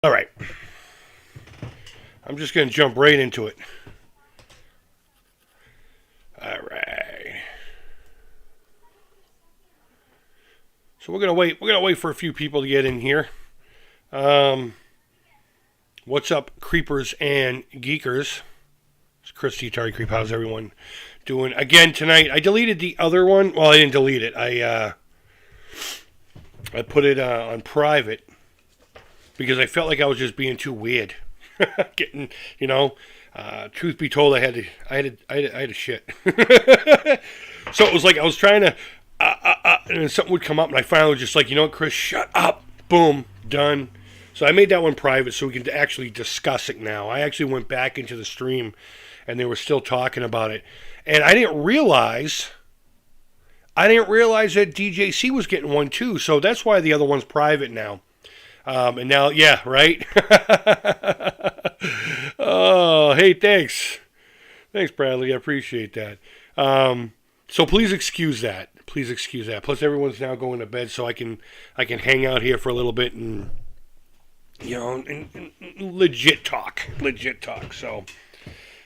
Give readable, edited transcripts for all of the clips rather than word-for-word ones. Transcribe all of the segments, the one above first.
All right. I'm just going to jump right into it. All right. So we're going to wait. We're going to wait for a few people to get in here. What's up, creepers and geekers? It's Chris, the Atari Creep. How's everyone doing? Again, tonight, I deleted the other one. Well, I didn't delete it. I put it on private because I felt like I was just being too weird. Getting, truth be told, I had to shit. So it was like I was trying to, and then something would come up, and I finally was just like, you know what, Chris, shut up. Boom, done. So I made that one private so we can actually discuss it now. I actually went back into the stream, and they were still talking about it, and I didn't realize that DJC was getting one too. So that's why the other one's private now. And now, yeah, right? Oh, hey, thanks. Thanks, Bradley. I appreciate that. So please excuse that. Please excuse that. Plus, everyone's now going to bed, so I can hang out here for a little bit and, and legit talk. So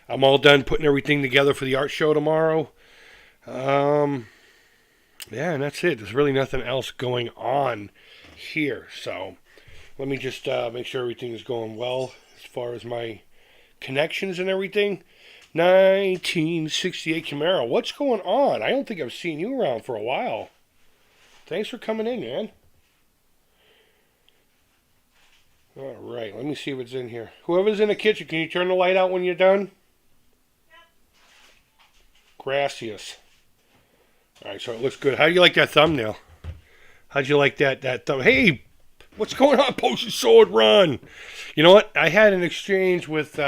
I'm all done putting everything together for the art show tomorrow. Yeah, and that's it. There's really nothing else going on here. So let me just make sure everything is going well as far as my connections and everything. 1968 Camaro. What's going on? I don't think I've seen you around for a while. Thanks for coming in, man. All right, let me see what's in here. Whoever's in the kitchen, can you turn the light out when you're done? Gracias. All right, so it looks good. How do you like that thumbnail? How'd you like that thumb? Hey, what's going on? Potion Sword Run. You know what? I had an exchange with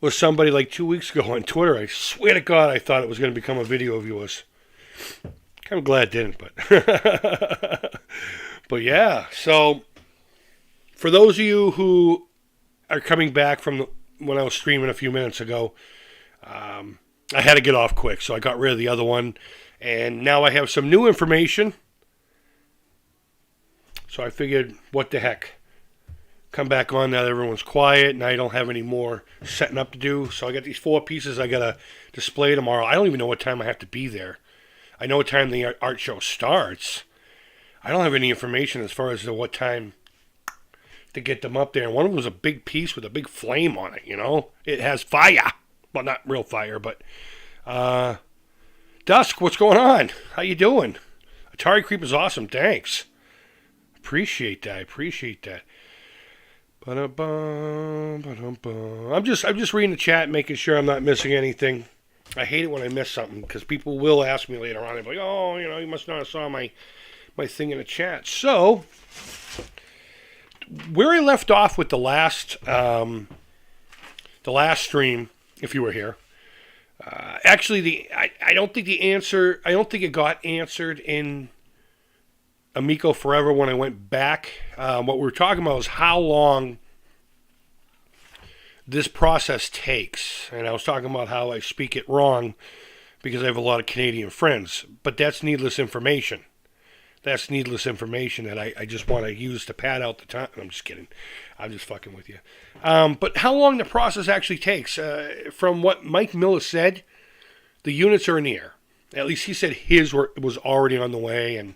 somebody like 2 weeks ago on Twitter. I swear to God, I thought it was going to become a video of yours. Kind of glad it didn't, but but yeah. So for those of you who are coming back from when I was streaming a few minutes ago, I had to get off quick, so I got rid of the other one, and now I have some new information. So I figured, what the heck? Come back on now that everyone's quiet, and I don't have any more setting up to do. So I got these 4 pieces I got to display tomorrow. I don't even know what time I have to be there. I know what time the art show starts. I don't have any information as far as to what time to get them up there. And one of them was a big piece with a big flame on it, It has fire. Well, not real fire, but... Dusk, what's going on? How you doing? Atari Creep is awesome. Thanks. Appreciate that. I'm just reading the chat, making sure I'm not missing anything. I hate it when I miss something because people will ask me later on. They're like, "Oh, you must not have saw my thing in the chat." So, where I left off with the last stream, if you were here, actually, I don't think it got answered in Amico Forever when I went back. What we were talking about was how long this process takes. And I was talking about how I speak it wrong because I have a lot of Canadian friends. But that's needless information. That's needless information that I just want to use to pad out the time. I'm just kidding. I'm just fucking with you. But how long the process actually takes. From what Mike Miller said, the units are in the air. At least he said his was already on the way, and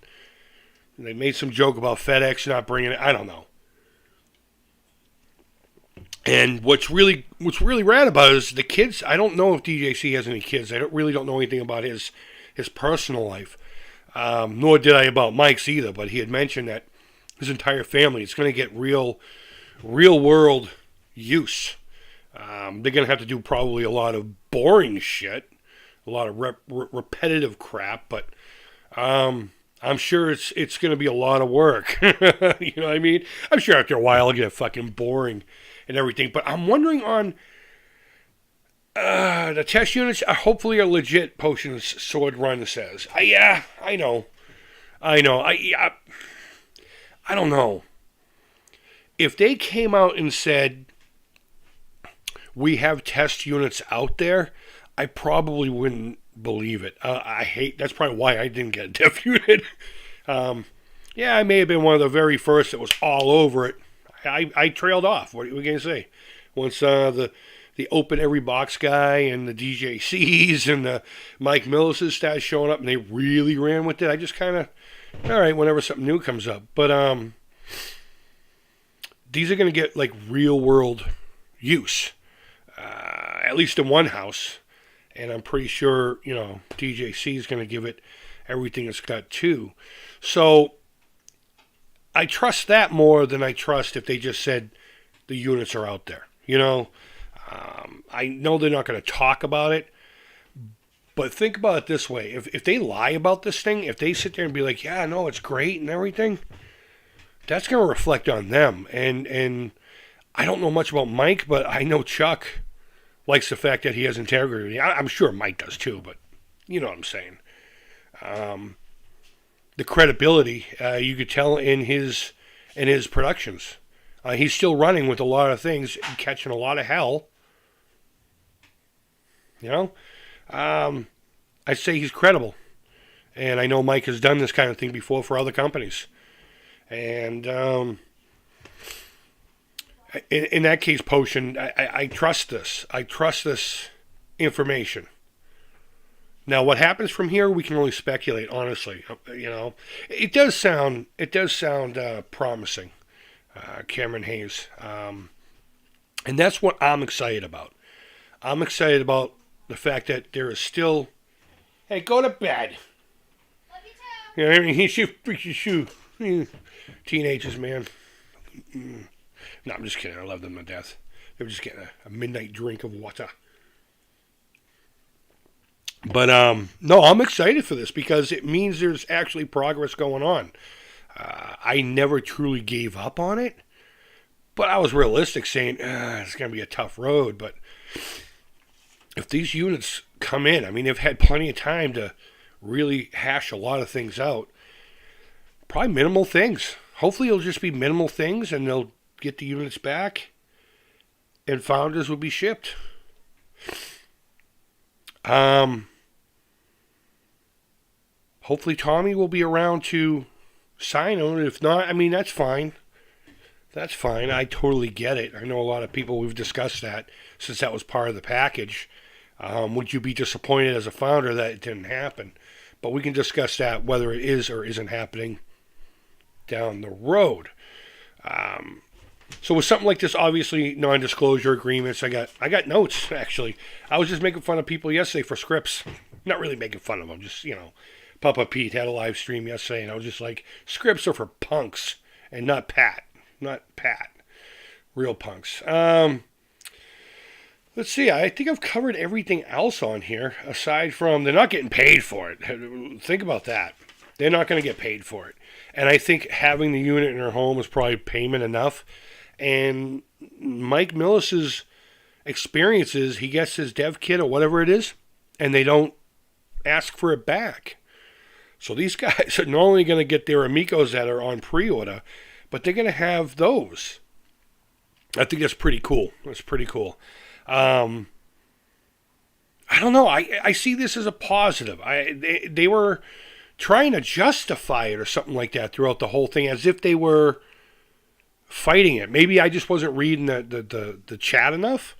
they made some joke about FedEx not bringing it. I don't know. And what's really rad about it is the kids. I don't know if DJC has any kids. I really don't know anything about his personal life. Nor did I about Mike's either. But he had mentioned that his entire family is going to get real world use. They're going to have to do probably a lot of boring shit, a lot of repetitive crap. But I'm sure it's going to be a lot of work. You know what I mean? I'm sure after a while it'll get fucking boring and everything. But I'm wondering on the test units hopefully are legit. Potions Sword Run says. Yeah, I know. I don't know. If they came out and said, we have test units out there, I probably wouldn't believe it. That's probably why I didn't get a def unit. Yeah, I may have been one of the very first that was all over it. I trailed off. What are we going to say? Once the open every box guy and the DJCs and the Mike Millises started showing up and they really ran with it, I just kind of, all right, whenever something new comes up. But these are going to get like real world use, at least in one house. And I'm pretty sure, DJC is going to give it everything it's got too. So I trust that more than I trust if they just said the units are out there. I know they're not going to talk about it, but think about it this way. If they lie about this thing, if they sit there and be like, yeah, no, it's great and everything, that's going to reflect on them. And I don't know much about Mike, but I know Chuck likes the fact that he has integrity. I'm sure Mike does too, but you know what I'm saying. The credibility, you could tell in his productions. He's still running with a lot of things, catching a lot of hell. I'd say he's credible. And I know Mike has done this kind of thing before for other companies. And in that case, Potion, I trust this. I trust this information. Now, what happens from here, we can only speculate, honestly. It does sound promising, Cameron Hayes. And that's what I'm excited about. I'm excited about the fact that there is still, hey, go to bed. Love you too. He shoot. Teenagers, man. No, I'm just kidding. I love them to death. They're just getting a midnight drink of water. But, no, I'm excited for this because it means there's actually progress going on. I never truly gave up on it, but I was realistic saying, it's going to be a tough road. But if these units come in, I mean, they've had plenty of time to really hash a lot of things out. Probably minimal things. Hopefully it'll just be minimal things and they'll get the units back and founders will be shipped. Hopefully Tommy will be around to sign on it. If not, I mean, that's fine. That's fine. I totally get it. I know a lot of people, we've discussed that since that was part of the package. Would you be disappointed as a founder that it didn't happen? But we can discuss that, whether it is or isn't happening down the road. So with something like this, obviously non-disclosure agreements, I got notes, actually. I was just making fun of people yesterday for scripts. Not really making fun of them, just, Papa Pete had a live stream yesterday, and I was just like, scripts are for punks and not Pat. Not Pat. Real punks. Let's see. I think I've covered everything else on here, aside from they're not getting paid for it. Think about that. They're not going to get paid for it. And I think having the unit in her home is probably payment enough. And Mike Millis's experiences, he gets his dev kit or whatever it is, and they don't ask for it back. So these guys are not only going to get their Amicos that are on pre-order, but they're going to have those. I think that's pretty cool. That's pretty cool. I don't know. I see this as a positive. They were trying to justify it or something like that throughout the whole thing, as if they were fighting it. Maybe I just wasn't reading the chat enough.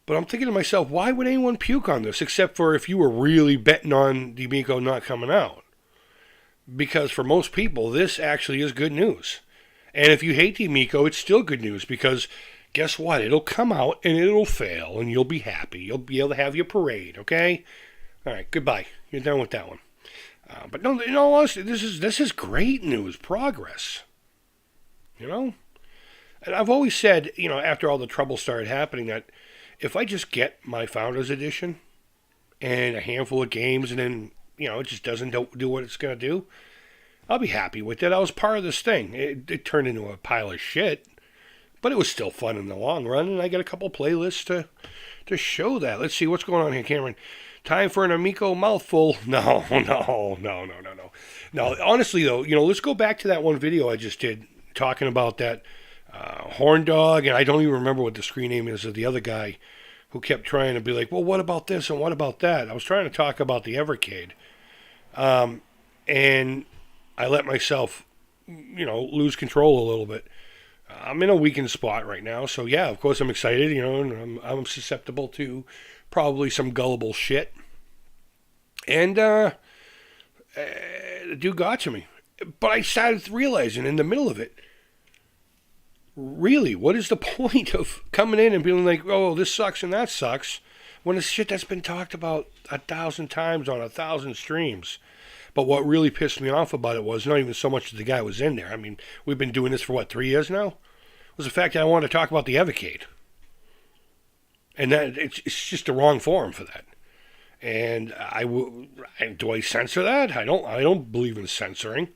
But I'm thinking to myself, why would anyone puke on this, except for if you were really betting on the Amico not coming out? Because for most people, this actually is good news. And if you hate the Amico, it's still good news, because guess what? It'll come out and it'll fail, and you'll be happy. You'll be able to have your parade, okay? All right, goodbye. You're done with that one. But no, in all honesty, this is great news, progress. And I've always said, after all the trouble started happening, that if I just get my Founders Edition and a handful of games, and then, it just doesn't do what it's going to do, I'll be happy with it. I was part of this thing. It turned into a pile of shit, but it was still fun in the long run, and I got a couple playlists to show that. Let's see what's going on here, Cameron. Time for an Amico mouthful. No. No, honestly, though, let's go back to that one video I just did talking about that horn dog, and I don't even remember what the screen name is of the other guy who kept trying to be like, well, what about this and what about that? I was trying to talk about the Evercade. And I let myself lose control a little bit. I'm in a weakened spot right now, so yeah, of course I'm excited, and I'm susceptible to probably some gullible shit. And the dude got to me. But I started realizing in the middle of it, really, what is the point of coming in and being like, oh, this sucks and that sucks, when it's shit that's been talked about 1,000 times on 1,000 streams? But what really pissed me off about it was not even so much that the guy was in there. I mean, we've been doing this for, 3 years now? It was the fact that I wanted to talk about the Evercade. And that it's just the wrong forum for that. And do I censor that? I don't believe in censoring.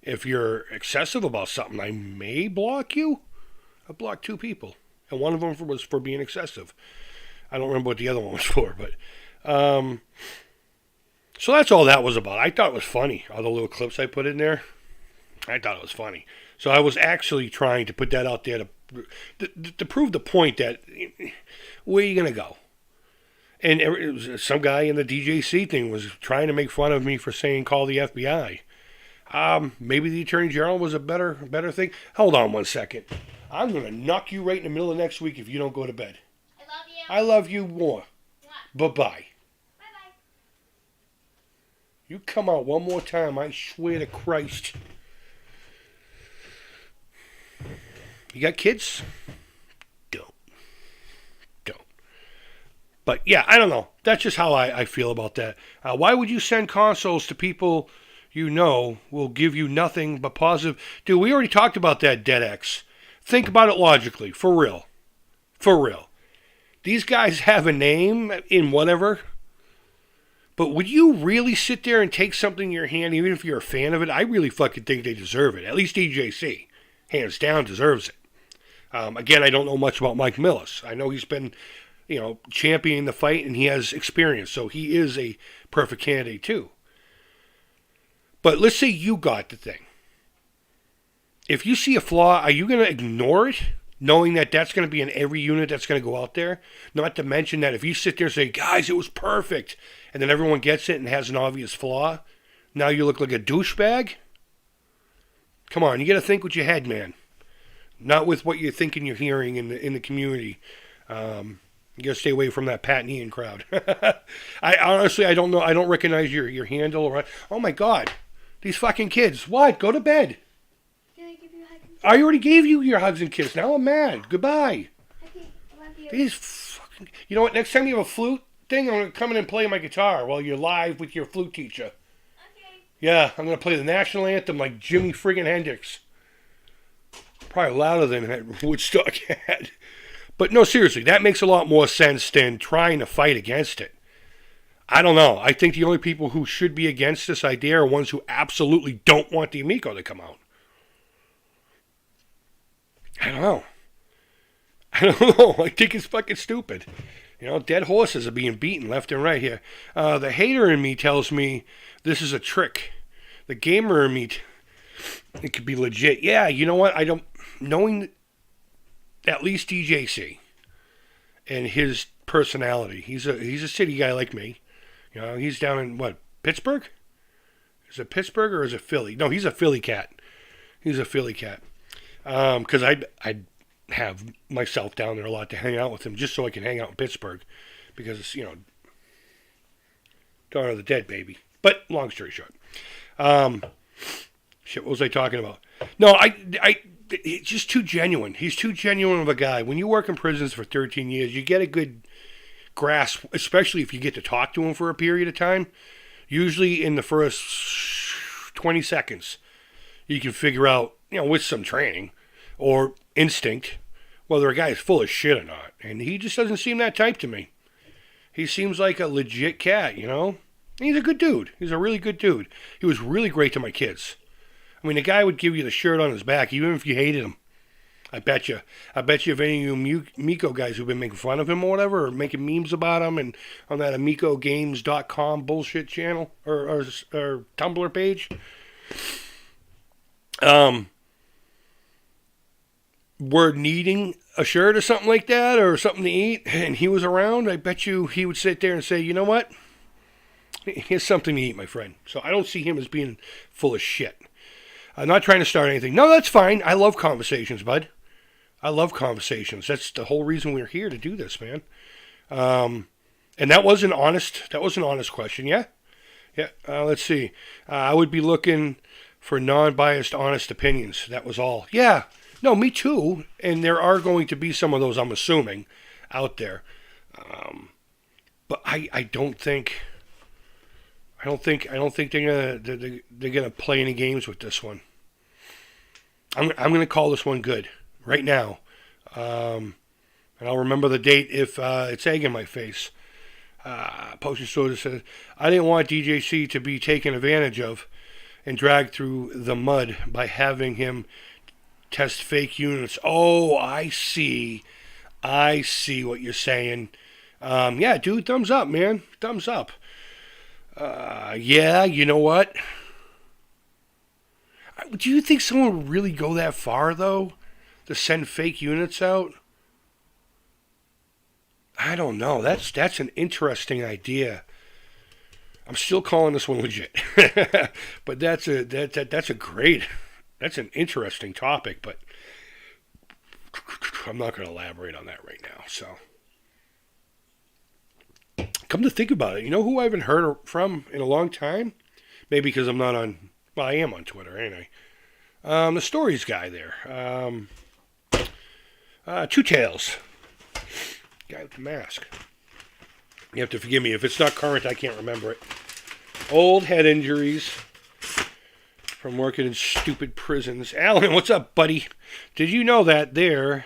If you're excessive about something, I may block you. I blocked 2 people. And one of them was for being excessive. I don't remember what the other one was for, but... So that's all that was about. I thought it was funny, all the little clips I put in there. I thought it was funny. So I was actually trying to put that out there to prove the point that where are you going to go? And it was some guy in the DJC thing was trying to make fun of me for saying call the FBI. Maybe the Attorney General was a better thing. Hold on 1 second. I'm going to knock you right in the middle of next week if you don't go to bed. I love you. I love you more. What? Bye-bye. You come out one more time, I swear to Christ. You got kids? Don't. But yeah, I don't know. That's just how I feel about that. Why would you send consoles to people you know will give you nothing but positive? Dude, we already talked about that, DeadX. Think about it logically. For real. These guys have a name in whatever. But would you really sit there and take something in your hand, even if you're a fan of it? I really fucking think they deserve it. At least DJC, hands down, deserves it. Again, I don't know much about Mike Millis. I know he's been, championing the fight, and he has experience. So he is a perfect candidate, too. But let's say you got the thing. If you see a flaw, are you going to ignore it? Knowing that that's going to be in every unit that's going to go out there? Not to mention that if you sit there and say, guys, it was perfect, and then everyone gets it and has an obvious flaw, now you look like a douchebag? Come on, you got to think with your head, man. Not with what you're thinking you're hearing in the community. You got to stay away from that Pat and Ian crowd. I honestly, I don't know. I don't recognize your handle. Or, oh, my God. These fucking kids. What? Go to bed. I already gave you your hugs and kisses. Now I'm mad. Goodbye. Okay, I love you. These fucking... You know what? Next time you have a flute thing, I'm going to come in and play my guitar while you're live with your flute teacher. Okay. Yeah, I'm going to play the national anthem like Jimi friggin' Hendrix. Probably louder than Woodstock had. But no, seriously, that makes a lot more sense than trying to fight against it. I don't know. I think the only people who should be against this idea are ones who absolutely don't want the Amico to come out. I don't know. I think it's fucking stupid. Dead horses are being beaten left and right here. The hater in me tells me this is a trick. The gamer in me, it could be legit. Yeah, you know what? Knowing at least DJC and his personality. He's a city guy like me. He's down in, Pittsburgh? Is it Pittsburgh or is it Philly? No, he's a Philly cat. Because I'd have myself down there a lot to hang out with him just so I can hang out in Pittsburgh. Because it's, Dawn of the Dead, baby. But, long story short. Shit, what was I talking about? No, it's just too genuine. He's too genuine of a guy. When you work in prisons for 13 years, you get a good grasp, especially if you get to talk to him for a period of time. Usually in the first 20 seconds, you can figure out, with some training or instinct, whether a guy is full of shit or not. And he just doesn't seem that type to me. He seems like a legit cat, He's a good dude. He's a really good dude. He was really great to my kids. I mean, the guy would give you the shirt on his back, even if you hated him. I bet you if any of you Amico guys who've been making fun of him or whatever, or making memes about him and on that AmicoGames.com bullshit channel or Tumblr page, were needing a shirt or something like that or something to eat and he was around, I bet you he would sit there and say, you know what? Here's something to eat, my friend. So I don't see him as being full of shit. I'm not trying to start anything. No, that's fine. I love conversations, bud. I love conversations. That's the whole reason we're here to do this, man. And that was an honest. That was an honest question. Yeah. Yeah. Let's see. I would be looking for non-biased, honest opinions. That was all. Yeah. No, me too. And there are going to be some of those, I'm assuming, out there. But I don't think. I don't think they're gonna play any games with this one. I'm gonna call this one good right now, and I'll remember the date if it's egg in my face. Potion Soda says, I didn't want DJC to be taken advantage of and dragged through the mud by having him test fake units. Oh, I see. I see what you're saying. Yeah, dude, thumbs up, man. Thumbs up. Yeah, you know what? Do you think someone would really go that far, though? To send fake units out? I don't know. That's an interesting idea. I'm still calling this one legit. But that's an interesting topic, but I'm not going to elaborate on that right now. So, come to think about it, you know who I haven't heard from in a long time? Maybe because I'm not on, well, I am on Twitter anyway. The stories guy there. Two Tails. Guy with the mask. You have to forgive me. If it's not current, I can't remember it. Old head injuries from working in stupid prisons. Alan, what's up, buddy? Did you know that there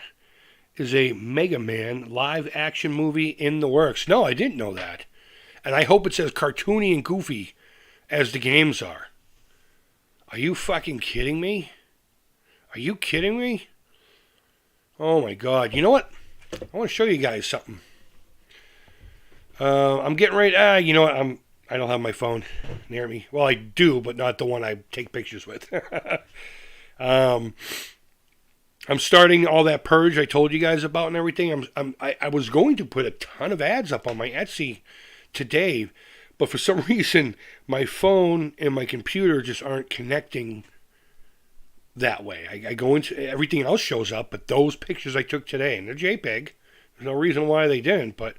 is a Mega Man live action movie in the works? No, I didn't know that. And I hope it's as cartoony and goofy as the games are. Are you fucking kidding me? Are you kidding me? Oh my God. You know what? I want to show you guys something. I'm getting ready. You know what? I don't have my phone near me. Well, I do, but not the one I take pictures with. I'm starting all that purge I told you guys about and everything. I was going to put a ton of ads up on my Etsy today, but for some reason my phone and my computer just aren't connecting that way. I go into everything else shows up, but those pictures I took today, and they're JPEG. There's no reason why they didn't, but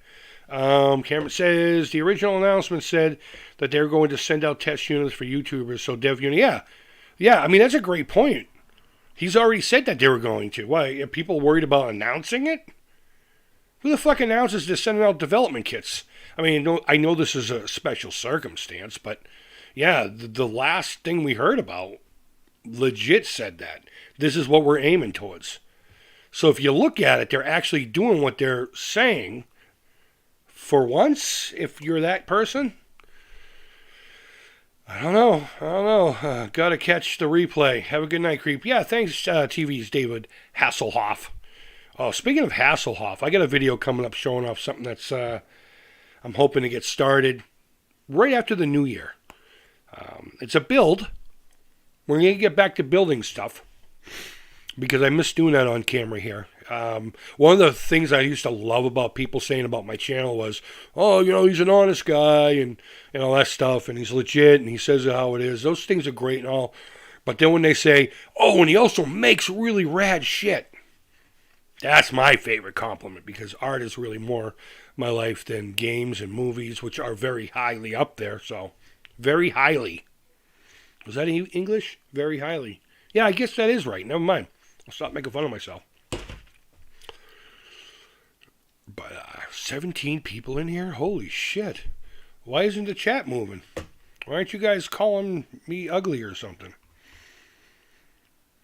Cameron says the original announcement said that they're going to send out test units for YouTubers. So dev unit, yeah. I mean, that's a great point. He's already said that they were going to. Why are people worried about announcing it? Who the fuck announces they're sending out development kits? I mean, I know this is a special circumstance, but yeah, the last thing we heard about legit said that this is what we're aiming towards. So if you look at it, they're actually doing what they're saying. For once, if you're that person, I don't know. Gotta catch the replay. Have a good night, Creep. Yeah, thanks, TV's David Hasselhoff. Oh, speaking of Hasselhoff, I got a video coming up showing off something that's I'm hoping to get started right after the new year. It's a build. We're going to get back to building stuff because I miss doing that on camera here. One of the things I used to love about people saying about my channel was, oh, you know, he's an honest guy and all that stuff, and he's legit, and he says it how it is. Those things are great and all. But then when they say, oh, and he also makes really rad shit, that's my favorite compliment, because art is really more my life than games and movies, which are very highly up there. So, very highly. Was that English? Very highly. Yeah, I guess that is right. Never mind. I'll stop making fun of myself. But 17 people in here? Holy shit. Why isn't the chat moving? Why aren't you guys calling me ugly or something?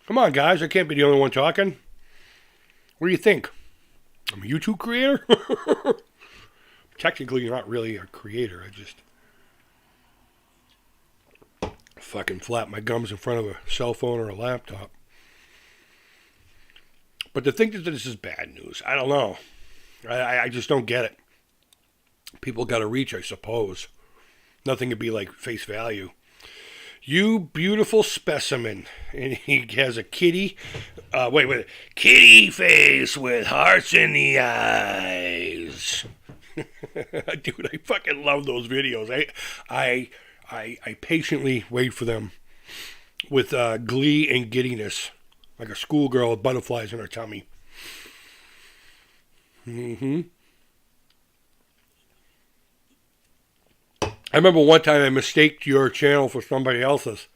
Come on, guys. I can't be the only one talking. What do you think? I'm a YouTube creator? Technically, you're not really a creator. I just fucking flap my gums in front of a cell phone or a laptop. But to think that this is bad news, I don't know. I just don't get it. People got to reach, I suppose. Nothing could be like face value. You beautiful specimen. And he has a kitty. Wait. Kitty face with hearts in the eyes. Dude, I fucking love those videos. I patiently wait for them. with glee and giddiness, like a schoolgirl with butterflies in her tummy. I remember one time I mistaked your channel for somebody else's,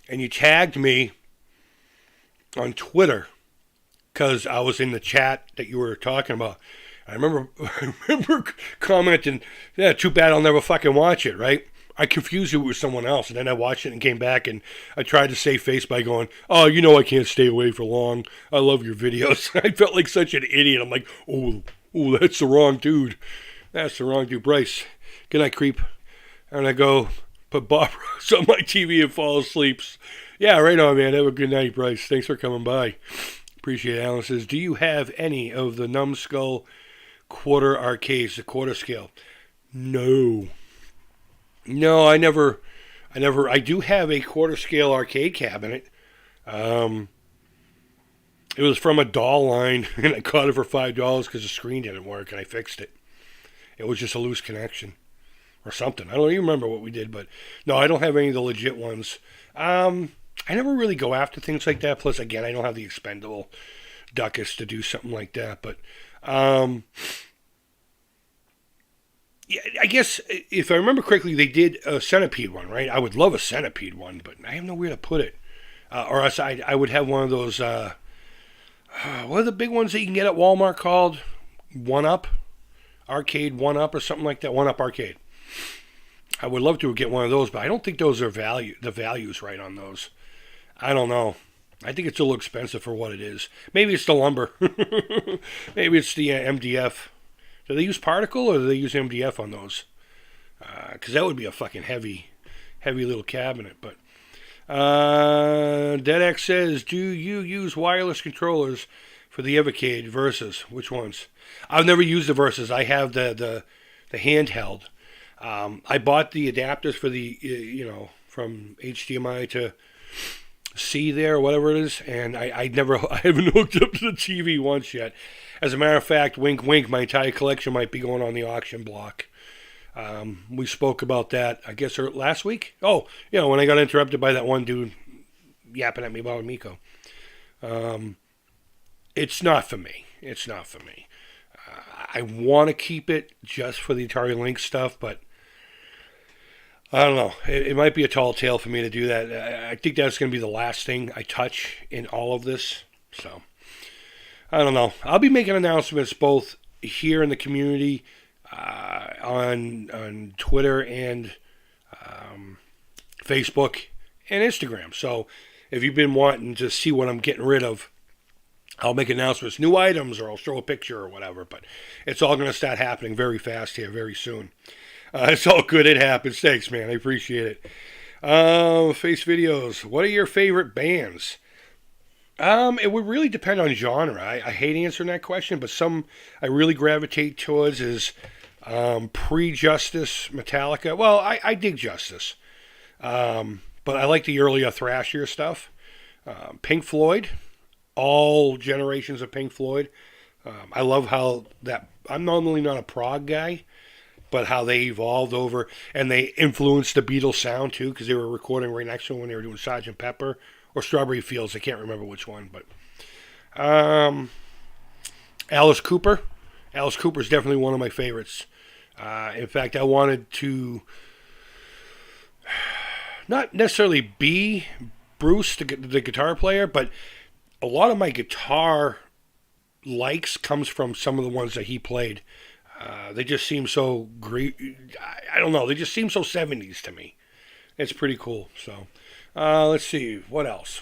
and you tagged me on Twitter because I was in the chat that you were talking about. I remember commenting, yeah, too bad I'll never fucking watch it, right? I confused it with someone else, and then I watched it and came back, and I tried to save face by going, oh, you know I can't stay away for long. I love your videos. I felt like such an idiot. I'm like, oh, that's the wrong dude. That's the wrong dude. Bryce, good night, creep. And I go, put Bob Ross on my TV and fall asleep. Yeah, right on, man. Have a good night, Bryce. Thanks for coming by. Appreciate it. Alan says, do you have any of the Numbskull quarter arcades, the quarter scale? No, I never. I do have a quarter scale arcade cabinet. It was from a doll line, and I caught it for $5 because the screen didn't work, and I fixed it. It was just a loose connection or something. I don't even remember what we did, but no, I don't have any of the legit ones. I never really go after things like that. Plus, again, I don't have the expendable ducats to do something like that. But yeah, I guess if I remember correctly, they did a centipede one, right? I would love a centipede one, but I have nowhere to put it. Or else I would have one of those, what are the big ones that you can get at Walmart called? 1-Up? Arcade 1-Up or something like that? 1-Up Arcade. I would love to get one of those, but I don't think those are the value's right on those. I don't know. I think it's a little expensive for what it is. Maybe it's the lumber. Maybe it's the MDF. Do they use particle or do they use MDF on those? Because that would be a fucking heavy little cabinet. But DeadX says, do you use wireless controllers for the Evercade Versus? Which ones? I've never used the Versus. I have the handheld. I bought the adapters for the, from HDMI to C there, or whatever it is, and I haven't hooked up to the TV once yet. As a matter of fact, wink, wink, my entire collection might be going on the auction block. We spoke about that, I guess, last week. Oh, when I got interrupted by that one dude yapping at me about Amico. It's not for me. I want to keep it just for the Atari Lynx stuff, but I don't know. It might be a tall tale for me to do that. I think that's going to be the last thing I touch in all of this. So, I don't know. I'll be making announcements both here in the community, on Twitter and Facebook and Instagram. So, if you've been wanting to see what I'm getting rid of, I'll make announcements, new items, or I'll show a picture or whatever. But it's all going to start happening very fast here, very soon. It's all good. It happens. Thanks, man. I appreciate it. Face videos. What are your favorite bands? It would really depend on genre. I hate answering that question, but some I really gravitate towards is pre-Justice Metallica. Well, I dig Justice. But I like the earlier thrashier stuff. Pink Floyd. All generations of Pink Floyd. I love how that... I'm normally not a prog guy, but how they evolved over, and they influenced the Beatles sound too, because they were recording right next to them when they were doing Sgt. Pepper or Strawberry Fields. I can't remember which one, but Alice Cooper. Alice Cooper is definitely one of my favorites. In fact, I wanted to not necessarily be Bruce, the guitar player, but a lot of my guitar likes comes from some of the ones that he played. They just seem so great. I don't know. They just seem so 70s to me. It's pretty cool. So, let's see. What else?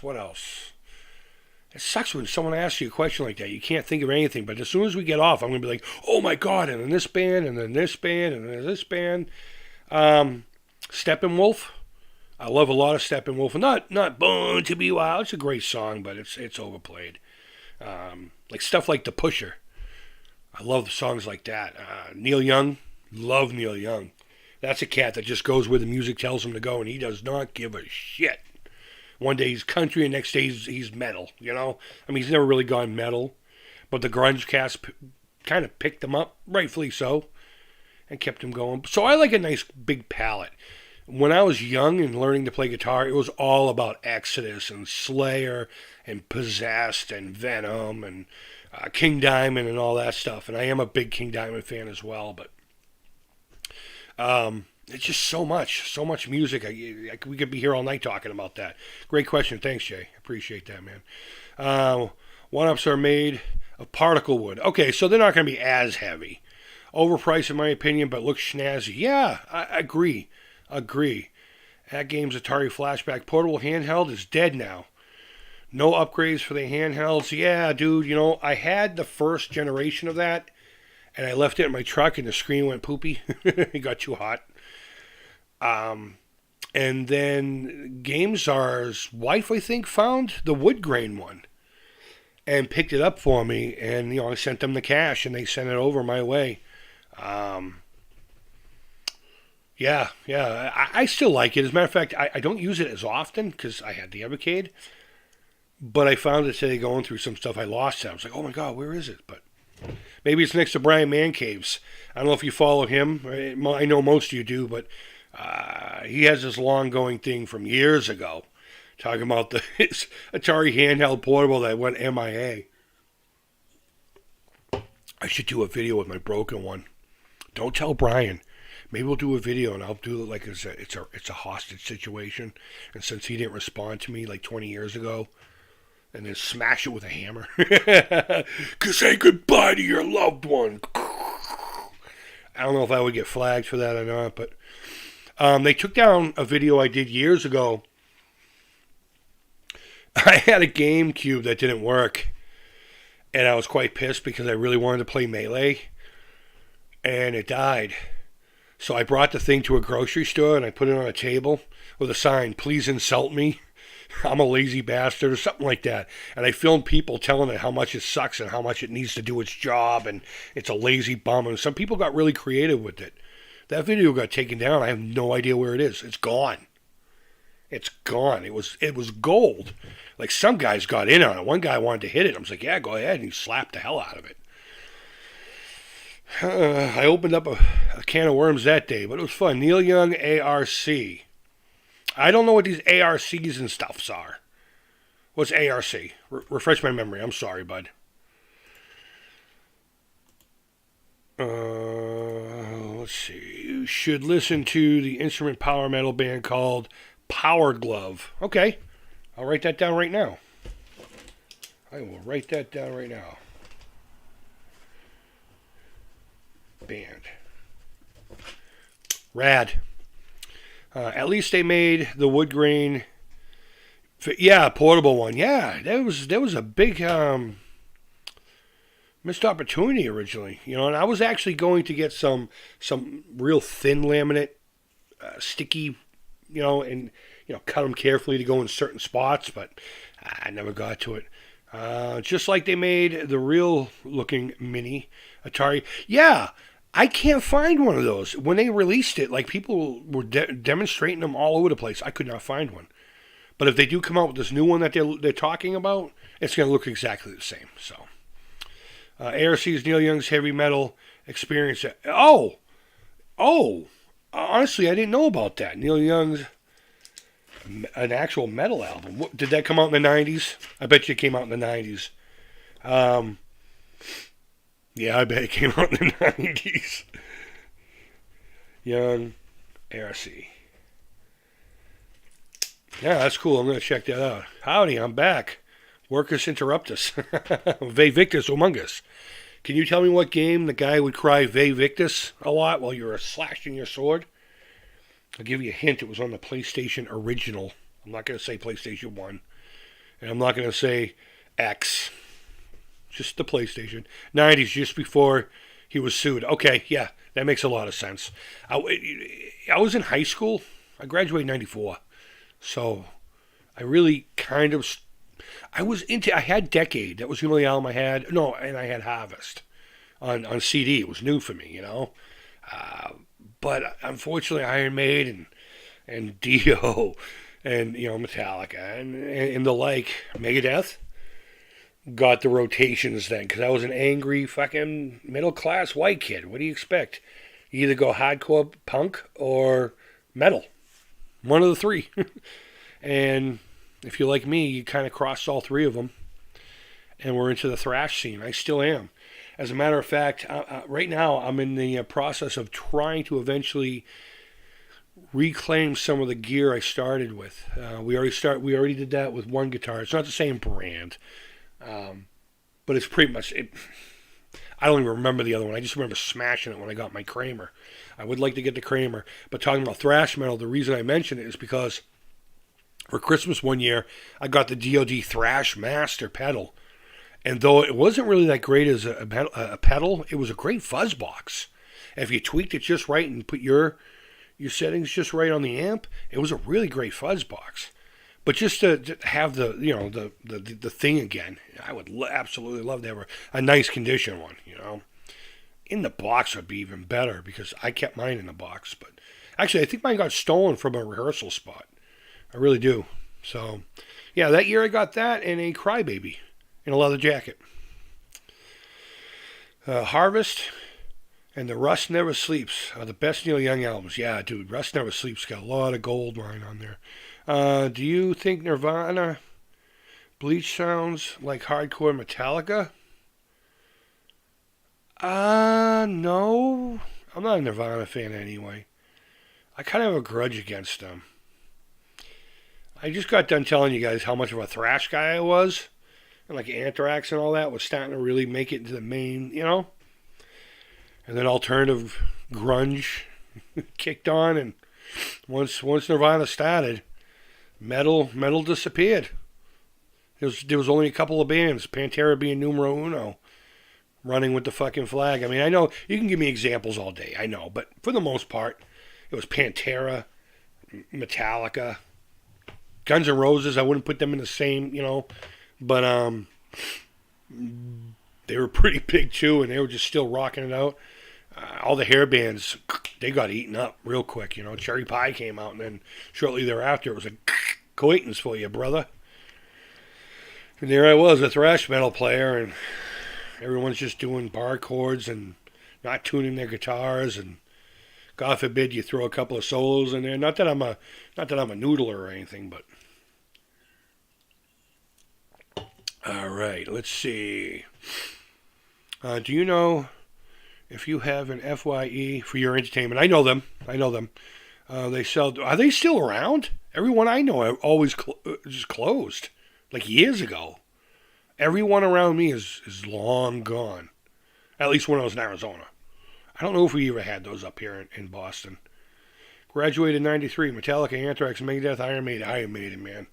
It sucks when someone asks you a question like that. You can't think of anything. But as soon as we get off, I'm going to be like, oh my God, and then this band, and then this band, and then this band. Steppenwolf. I love a lot of Steppenwolf. Not Born to Be Wild. It's a great song, but it's overplayed. Like stuff like The Pusher. I love songs like that. Neil Young. Love Neil Young. That's a cat that just goes where the music tells him to go, and he does not give a shit. One day he's country, and next day he's metal, I mean, he's never really gone metal, but the grunge cast kind of picked him up, rightfully so, and kept him going. So I like a nice big palette. when I was young and learning to play guitar, it was all about Exodus and Slayer and Possessed and Venom and King Diamond and all that stuff. And I am a big King Diamond fan as well. But it's just so much music. We could be here all night talking about that. Great question. Thanks, Jay. Appreciate that, man. One-ups are made of particle wood. Okay, so they're not going to be as heavy. Overpriced in my opinion, but look snazzy. Yeah, I agree. At Games Atari Flashback portable handheld is dead now. No upgrades for the handhelds. Yeah, dude, you know, I had the first generation of that, and I left it in my truck, and the screen went poopy. It got too hot. And then GameZar's wife, I think, found the wood grain one and picked it up for me, and, you know, I sent them the cash, and they sent it over my way. Yeah, I still like it. As a matter of fact, I don't use it as often because I had the Evercade, but I found it today going through some stuff I lost it. I was like, oh my God, where is it? But maybe it's next to Brian Mancave's. I don't know if you follow him. I know most of you do, but he has this long-going thing from years ago talking about his Atari handheld portable that went MIA. I should do a video with my broken one. Don't tell Brian. Maybe we'll do a video and I'll do it like it's a hostage situation. And since he didn't respond to me like 20 years ago, and then smash it with a hammer. Say goodbye to your loved one. I don't know if I would get flagged for that or not, but they took down a video I did years ago. I had a GameCube that didn't work, and I was quite pissed because I really wanted to play Melee, and it died. So I brought the thing to a grocery store, and I put it on a table with a sign, "Please insult me. I'm a lazy bastard," or something like that. And I filmed people telling it how much it sucks and how much it needs to do its job, and it's a lazy bum. And some people got really creative with it. That video got taken down. I have no idea where it is. It's gone. It's gone. It was gold. Like, some guys got in on it. One guy wanted to hit it. I was like, yeah, go ahead. And he slapped the hell out of it. I opened up a can of worms that day, but it was fun. Neil Young ARC. I don't know what these ARCs and stuffs are. What's ARC? Refresh my memory. I'm sorry, bud. Let's see. You should listen to the instrument power metal band called Power Glove. Okay. I'll write that down right now. I will write that down right now. Band. Rad. At least they made the wood grain. Yeah, portable one. Yeah, that was a big missed opportunity originally. You know, and I was actually going to get some real thin laminate, sticky, you know, and cut them carefully to go in certain spots, but I never got to it. Just like they made the real looking mini Atari. Yeah, I can't find one of those. When they released it, like, people were demonstrating them all over the place. I could not find one. But if they do come out with this new one that they're talking about, it's going to look exactly the same. So, ARC's Neil Young's heavy metal experience. Oh, honestly, I didn't know about that. Neil Young's an actual metal album. Did that come out in the 90s? I bet you it came out in the 90s. Yeah, I bet it came out in the 90s. Young ARC. Yeah, that's cool. I'm going to check that out. Howdy, I'm back. Workus interruptus. Ve Victus Humungus. Can you tell me what game the guy would cry Ve Victus a lot while you were slashing your sword? I'll give you a hint. It was on the PlayStation original. I'm not going to say PlayStation 1. And I'm not going to say X. Just the PlayStation. 90s, just before he was sued. Okay, yeah, that makes a lot of sense. I was in high school. I graduated in 94. So I really kind of... I had Decade. That was the only album I had. No, and I had Harvest on CD. It was new for me, you know. But unfortunately, Iron Maiden and Dio and, Metallica and the like, Megadeth, got the rotations then, because I was an angry fucking middle-class white kid. What do you expect? You either go hardcore punk or metal. One of the three. And if you're like me, you kind of crossed all three of them. And we're into the thrash scene. I still am. As a matter of fact, right now I'm in the process of trying to eventually reclaim some of the gear I started with. We already did that with one guitar. It's not the same brand, but it's pretty much it. I don't even remember the other one. I just remember smashing it when I got my Kramer. I would like to get the Kramer, but talking about thrash metal, the reason I mention it is because for Christmas one year I got the DoD Thrash Master pedal. And though it wasn't really that great as a pedal, it was a great fuzz box. If you tweaked it just right and put your settings just right on the amp, it was a really great fuzz box. But just to have the thing again, I would absolutely love to have a nice condition one. In the box would be even better because I kept mine in the box. But actually, I think mine got stolen from a rehearsal spot. I really do. So yeah, that year I got that and a Crybaby. In a leather jacket. Harvest and the Rust Never Sleeps are the best Neil Young albums. Yeah, dude, Rust Never Sleeps got a lot of gold mine on there. Do you think Nirvana Bleach sounds like hardcore Metallica? No. I'm not a Nirvana fan anyway. I kind of have a grudge against them. I just got done telling you guys how much of a thrash guy I was. And like Anthrax and all that was starting to really make it into the main, And then alternative grunge kicked on, and once Nirvana started, metal disappeared. There was only a couple of bands, Pantera being numero uno, running with the fucking flag. I mean, I know you can give me examples all day, I know, but for the most part, it was Pantera, Metallica, Guns N' Roses. I wouldn't put them in the same, But they were pretty big too, and they were just still rocking it out. All the hair bands, they got eaten up real quick. Cherry Pie came out, and then shortly thereafter, it was a acquaintance for you, brother. And there I was, a thrash metal player, and everyone's just doing bar chords and not tuning their guitars, and God forbid you throw a couple of solos in there. Not that I'm a noodler or anything, but. All right, let's see. Do you know if you have an FYE for your entertainment? I know them. They sell. Are they still around? Everyone I know always just closed, like years ago. Everyone around me is long gone. At least when I was in Arizona. I don't know if we ever had those up here in Boston. Graduated in '93. Metallica, Anthrax, Megadeth, Iron Maiden, man.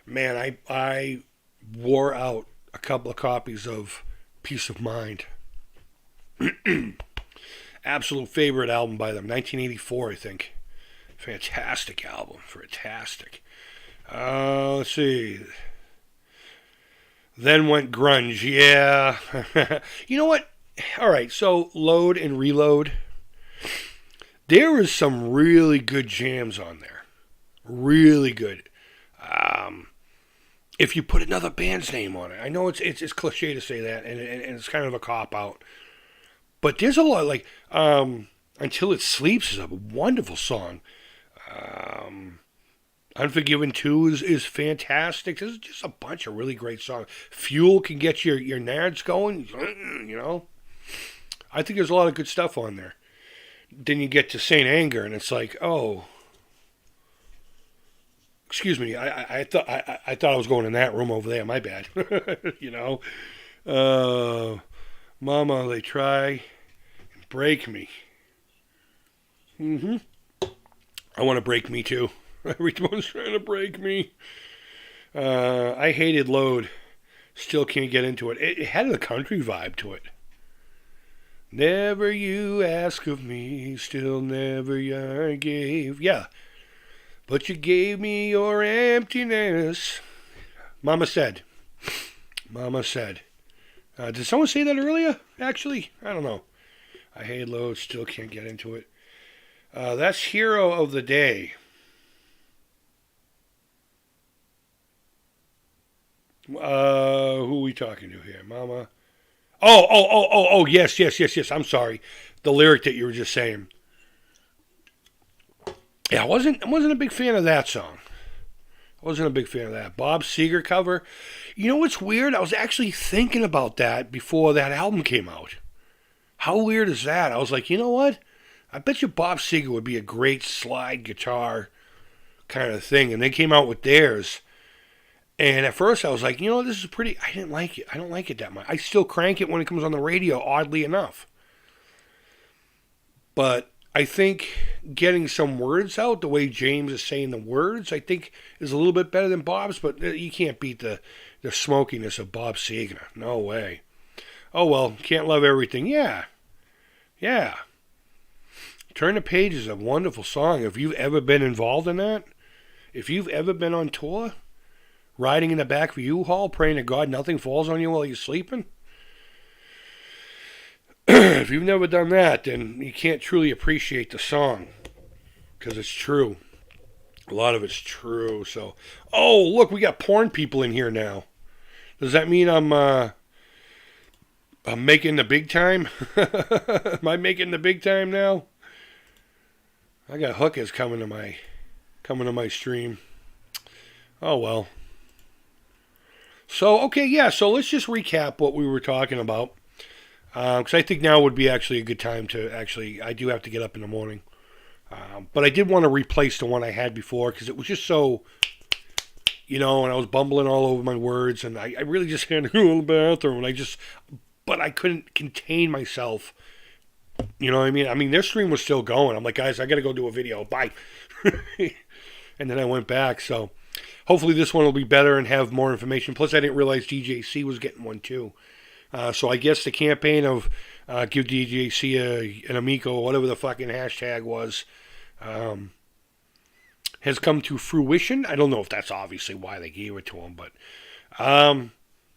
Man, I wore out a couple of copies of Peace of Mind. Absolute favorite album by them, 1984, I think. Fantastic album, fantastic. Let's see. Then went grunge, yeah. You know what? All right, so Load and Reload. There was some really good jams on there. Really good. If you put another band's name on it. I know it's cliche to say that, and it's kind of a cop-out. But there's a lot, like, Until It Sleeps is a wonderful song. Unforgiven 2 is fantastic. There's just a bunch of really great songs. Fuel can get your nards going, I think there's a lot of good stuff on there. Then you get to Saint Anger, and it's like, oh... Excuse me, I thought I was going in that room over there. My bad. Mama, they try and break me. I want to break me too. Everyone's trying to break me. I hated Load. Still can't get into it. It had a country vibe to it. Never you ask of me, still never I gave. Yeah. But you gave me your emptiness. Mama said. Did someone say that earlier? Actually, I don't know. I hate Load, still can't get into it. That's Hero of the Day. Who are we talking to here? Mama? Oh, yes. I'm sorry. The lyric that you were just saying. Yeah, I wasn't a big fan of that song. I wasn't a big fan of that. Bob Seger cover. You know what's weird? I was actually thinking about that before that album came out. How weird is that? I was like, you know what? I bet you Bob Seger would be a great slide guitar kind of thing. And they came out with theirs. And at first I was like, you know, this is pretty... I didn't like it. I don't like it that much. I still crank it when it comes on the radio, oddly enough. But I think getting some words out, the way James is saying the words, I think is a little bit better than Bob's. But you can't beat the smokiness of Bob Seger. No way. Oh, well, can't love everything. Yeah. Turn the Page is a wonderful song. If you've ever been involved in that, if you've ever been on tour, riding in the back of a U-Haul, praying to God nothing falls on you while you're sleeping, if you've never done that, then you can't truly appreciate the song, because it's true. A lot of it's true. So, oh, look, we got porn people in here now. Does that mean I'm making the big time? Am I making the big time now? I got hookers coming to my stream. Oh well. So okay, yeah. So let's just recap what we were talking about, because I think now would be actually a good time to actually. I do have to get up in the morning, but I did want to replace the one I had before because it was just so. And I was bumbling all over my words, and I really just had to go to the bathroom, but I couldn't contain myself. You know what I mean? I mean, their stream was still going. I'm like, guys, I got to go do a video. Bye. And then I went back. So hopefully this one will be better and have more information. Plus, I didn't realize DJC was getting one too. So I guess the campaign of give DJC an Amico, whatever the fucking hashtag was, has come to fruition. I don't know if that's obviously why they gave it to him, but and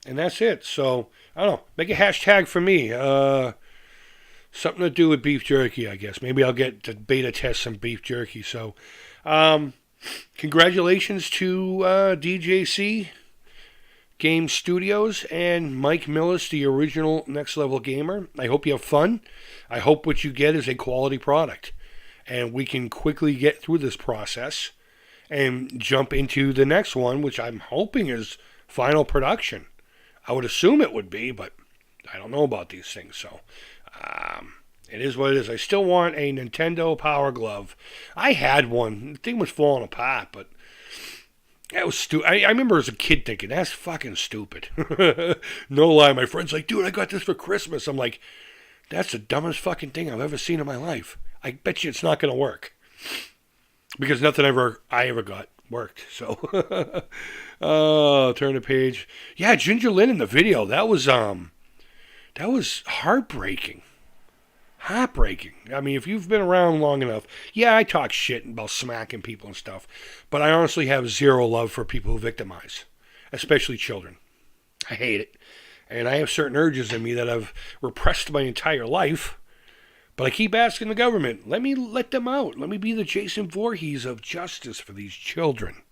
that's it. So I don't know. Make a hashtag for me. Something to do with beef jerky, I guess. Maybe I'll get to beta test some beef jerky. So, congratulations to DJC Game Studios and Mike Millis, the original Next Level Gamer. I hope you have fun. I hope what you get is a quality product. And we can quickly get through this process and jump into the next one, which I'm hoping is final production. I would assume it would be, but I don't know about these things, so... it is what it is. I still want a Nintendo Power Glove. I had one. The thing was falling apart, but that was stupid. I remember as a kid thinking, that's fucking stupid. No lie. My friend's like, dude, I got this for Christmas. I'm like, that's the dumbest fucking thing I've ever seen in my life. I bet you it's not going to work. Because nothing I ever got worked. So, oh, turn the page. Yeah, Ginger Lynn in the video. That was heartbreaking. Heartbreaking. I mean, if you've been around long enough, yeah, I talk shit about smacking people and stuff, but I honestly have zero love for people who victimize, especially children. I hate it. And I have certain urges in me that I've repressed my entire life, but I keep asking the government, let me let them out. Let me be the Jason Voorhees of justice for these children.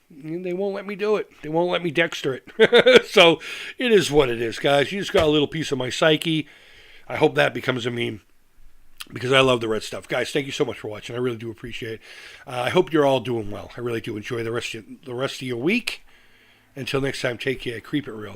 They won't let me do it. They won't let me Dexter it. So it is what it is, guys. You just got a little piece of my psyche. I hope that becomes a meme because I love the red stuff. Guys, thank you so much for watching. I really do appreciate it. I hope you're all doing well. I really do enjoy the rest of your week. Until next time, take care. Creep it real.